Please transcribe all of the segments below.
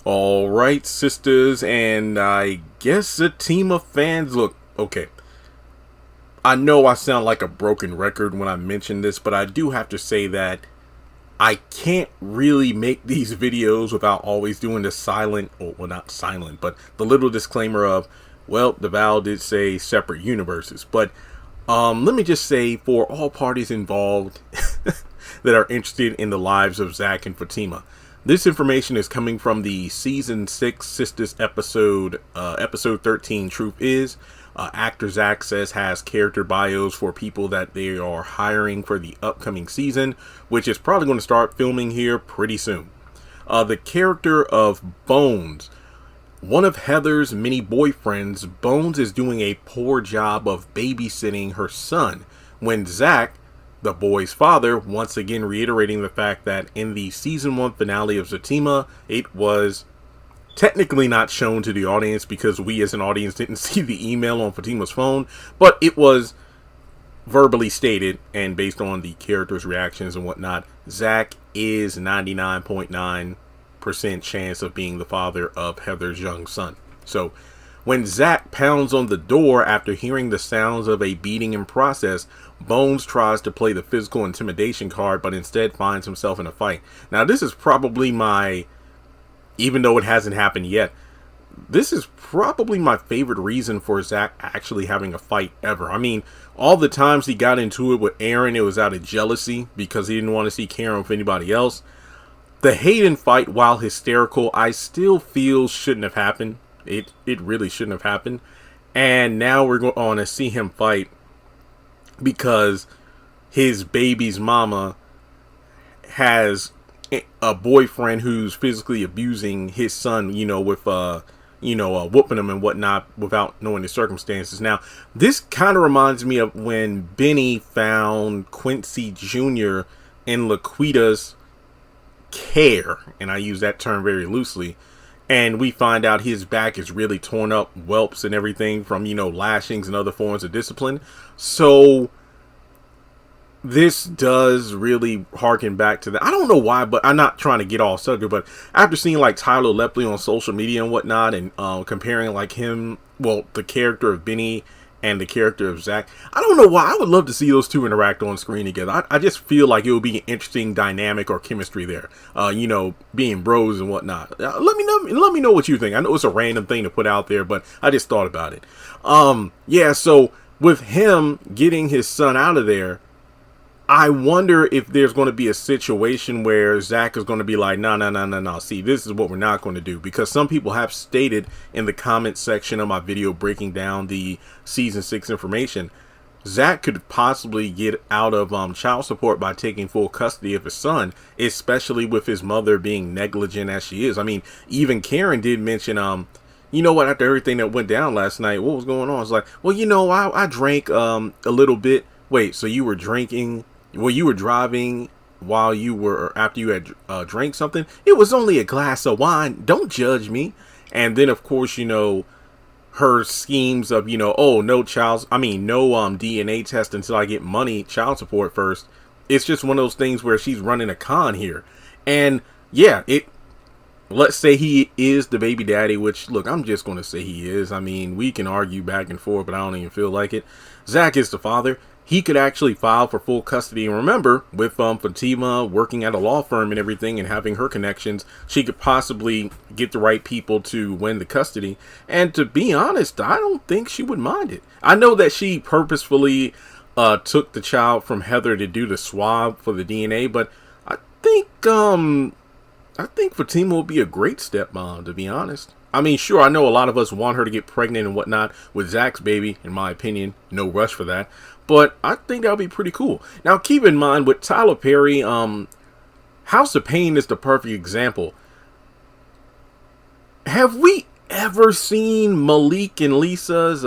All right, sisters, and I guess Zatima fans. Look, okay. I know I sound like a broken record when I mention this, but I do have to say that I can't really make these videos without always doing the silent, or well, not silent, but the little disclaimer of, well, the Val did say separate universes. But let me just say, for all parties involved that are interested in the lives of Zach and Fatima, this information is coming from the season 6 Sistas episode 13. Truth is, Actors Access has character bios for people that they are hiring for the upcoming season, which is probably going to start filming here pretty soon. The character of Bones, one of Heather's many boyfriends, Bones is doing a poor job of babysitting her son when Zach, the boy's father, once again reiterating the fact that in the season 1 finale of Zatima, it was technically not shown to the audience because we as an audience didn't see the email on Fatima's phone, but it was verbally stated, and based on the characters' reactions and whatnot, Zach is 99.9% chance of being the father of Heather's young son. So when Zach pounds on the door after hearing the sounds of a beating in process, Bones tries to play the physical intimidation card, but instead finds himself in a fight. Now, this is probably even though it hasn't happened yet, this is probably my favorite reason for Zach actually having a fight ever. I mean, all the times he got into it with Aaron, it was out of jealousy because he didn't want to see Karen with anybody else. The Hayden fight, while hysterical, I still feel shouldn't have happened. It really shouldn't have happened. And now we're going to see him fight because his baby's mama has a boyfriend who's physically abusing his son, with whooping him and whatnot without knowing the circumstances. Now, this kind of reminds me of when Benny found Quincy Jr. in Laquita's care, and I use that term very loosely, and we find out his back is really torn up, whelps and everything from, lashings and other forms of discipline. So this does really harken back to that. I don't know why, but I'm not trying to get all sucker, but after seeing like Tyler Lepley on social media and whatnot, and comparing like the character of Benny and the character of Zach, I don't know why. I would love to see those two interact on screen together. I just feel like it would be an interesting dynamic or chemistry there, being bros and whatnot. Let me know what you think. I know it's a random thing to put out there, but I just thought about it. So with him getting his son out of there, I wonder if there's going to be a situation where Zach is going to be like, no. See, this is what we're not going to do. Because some people have stated in the comment section of my video breaking down the season 6 information, Zach could possibly get out of child support by taking full custody of his son, especially with his mother being negligent as she is. I mean, even Karen did mention, after everything that went down last night, what was going on? It's like, well, I drank a little bit. Wait, so you were drinking? Well, you were driving while after you had drank something? It was only a glass of wine. Don't judge me. And then, of course, her schemes of, no DNA test until I get child support first. It's just one of those things where she's running a con here. And yeah, let's say he is the baby daddy, which, look, I'm just going to say he is. I mean, we can argue back and forth, but I don't even feel like it. Zach is the father. He could actually file for full custody. And remember, with Fatima working at a law firm and everything and having her connections, she could possibly get the right people to win the custody. And to be honest, I don't think she would mind it. I know that she purposefully took the child from Heather to do the swab for the DNA, but I think Fatima will be a great stepmom, to be honest. I mean, sure, I know a lot of us want her to get pregnant and whatnot with Zach's baby. In my opinion, no rush for that. But I think that would be pretty cool. Now, keep in mind, with Tyler Perry, House of Pain is the perfect example. Have we ever seen Malik and Lisa's,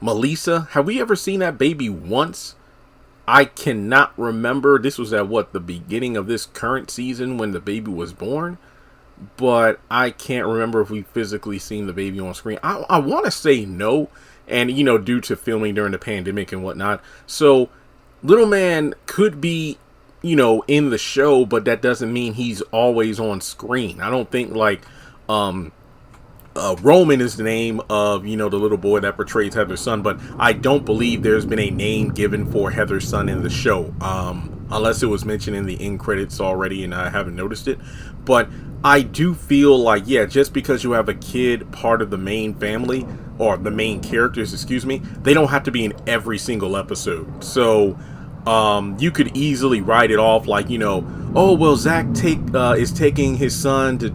Melissa? Have we ever seen that baby once? I cannot remember. This was at the beginning of this current season when the baby was born. But I can't remember if we physically seen the baby on screen. I want to say no. And, due to filming during the pandemic and whatnot. So, little man could be in the show, but that doesn't mean he's always on screen. I don't think like Roman is the name of, the little boy that portrays Heather's son, but I don't believe there's been a name given for Heather's son in the show, unless it was mentioned in the end credits already and I haven't noticed it. But I do feel like, yeah, just because you have a kid part of the main family, or the main characters, excuse me, they don't have to be in every single episode. So you could easily write it off like, oh, well, Zach is taking his son to,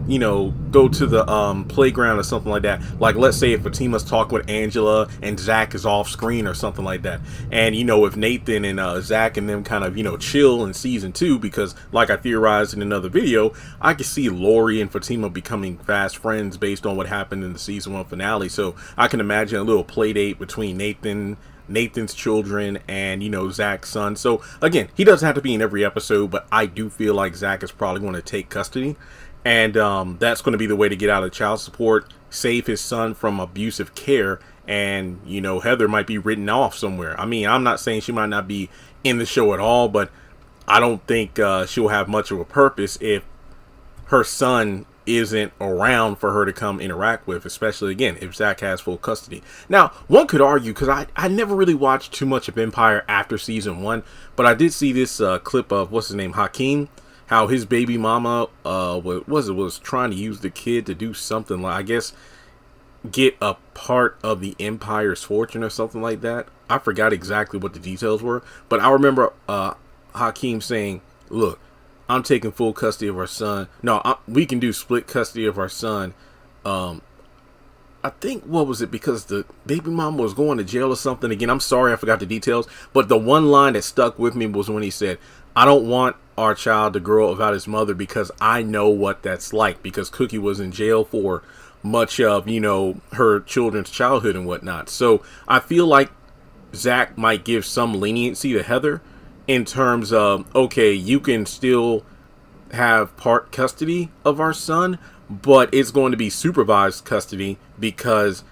go to the playground or something like that. Like, let's say if Fatima's talking with Angela and Zach is off screen or something like that. And, if Nathan and Zach and them kind of, chill in season 2, because like I theorized in another video, I could see Lori and Fatima becoming fast friends based on what happened in the season 1 finale. So I can imagine a little play date between Nathan's children and Zach's son. So again, he doesn't have to be in every episode, but I do feel like Zach is probably going to take custody, and that's going to be the way to get out of child support, save his son from abusive care, and Heather might be written off somewhere. I mean, I'm not saying she might not be in the show at all, but I don't think she'll have much of a purpose if her son isn't around for her to come interact with, especially again if Zach has full custody. Now, one could argue, because I never really watched too much of Empire after season 1, but I did see this clip of what's his name, Hakeem, how his baby mama was trying to use the kid to do something, like I guess get a part of the Empire's fortune or something like that. I forgot exactly what the details were, but I remember Hakeem saying, look, I'm taking full custody of our son. No, we can do split custody of our son. I think, what was it? Because the baby mama was going to jail or something. Again, I'm sorry, I forgot the details. But the one line that stuck with me was when he said, I don't want our child to grow up without his mother because I know what that's like. Because Cookie was in jail for much of, her children's childhood and whatnot. So I feel like Zach might give some leniency to Heather, in terms of, okay, you can still have part custody of our son, but it's going to be supervised custody, because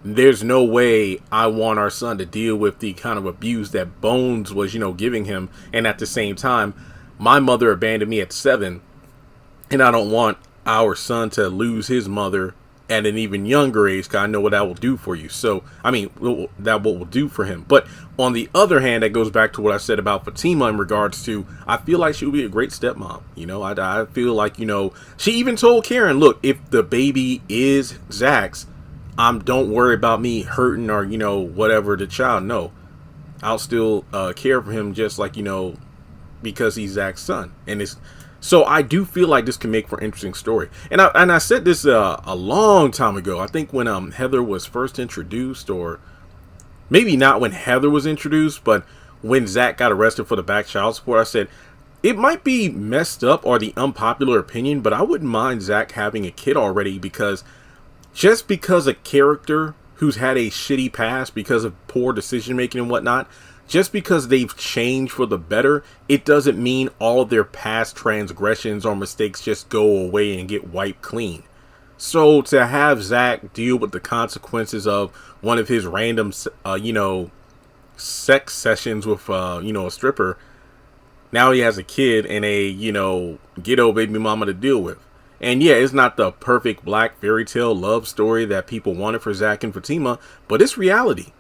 there's no way I want our son to deal with the kind of abuse that Bones was, giving him. And at the same time, my mother abandoned me at 7, and I don't want our son to lose his mother at an even younger age, because I know what that will do for you. So, I mean, that what will do for him. But on the other hand, that goes back to what I said about Fatima in regards to, I feel like she would be a great stepmom. I feel like, she even told Karen, look, if the baby is Zach's, don't worry about me hurting or, whatever the child. No, I'll still care for him just like, because he's Zach's son. And so I do feel like this can make for an interesting story. And I said this a long time ago. I think when Heather was first introduced, or maybe not when Heather was introduced, but when Zach got arrested for the back child support, I said it might be messed up or the unpopular opinion, but I wouldn't mind Zach having a kid already, because just because a character who's had a shitty past because of poor decision making and whatnot, just because they've changed for the better, it doesn't mean all of their past transgressions or mistakes just go away and get wiped clean. So to have Zach deal with the consequences of one of his random, sex sessions with, a stripper, now he has a kid and a, ghetto baby mama to deal with. And yeah, it's not the perfect black fairy tale love story that people wanted for Zach and Fatima, but it's reality.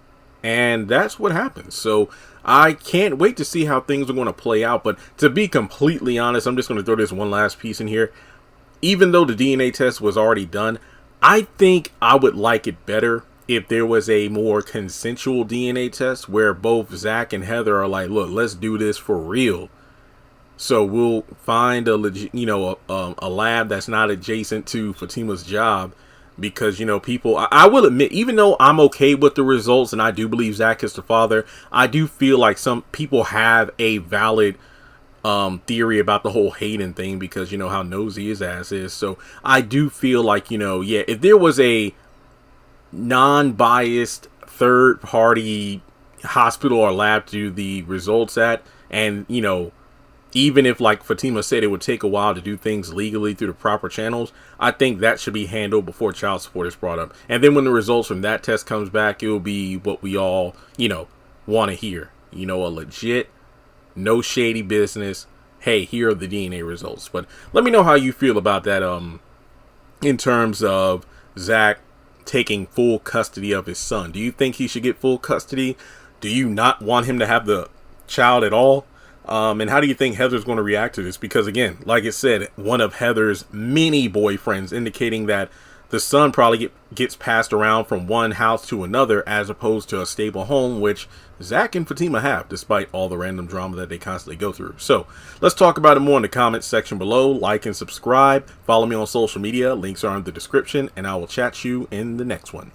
And that's what happens. So I can't wait to see how things are going to play out. But to be completely honest, I'm just going to throw this one last piece in here. Even though the DNA test was already done, I think I would like it better if there was a more consensual DNA test where both Zach and Heather are like, look, let's do this for real. So we'll find a legit, a lab that's not adjacent to Fatima's job. Because, people, I will admit, even though I'm okay with the results and I do believe Zach is the father, I do feel like some people have a valid theory about the whole Hayden thing, because, how nosy his ass is. So I do feel like, yeah, if there was a non-biased third party hospital or lab to do the results at, and, even if, like Fatima said, it would take a while to do things legally through the proper channels, I think that should be handled before child support is brought up. And then when the results from that test comes back, it will be what we all, want to hear. A legit, no shady business, hey, here are the DNA results. But let me know how you feel about that in terms of Zach taking full custody of his son. Do you think he should get full custody? Do you not want him to have the child at all? And how do you think Heather's going to react to this? Because again, like I said, one of Heather's many boyfriends indicating that the son probably gets passed around from one house to another as opposed to a stable home, which Zach and Fatima have, despite all the random drama that they constantly go through. So let's talk about it more in the comments section below. Like and subscribe. Follow me on social media. Links are in the description, and I will chat you in the next one.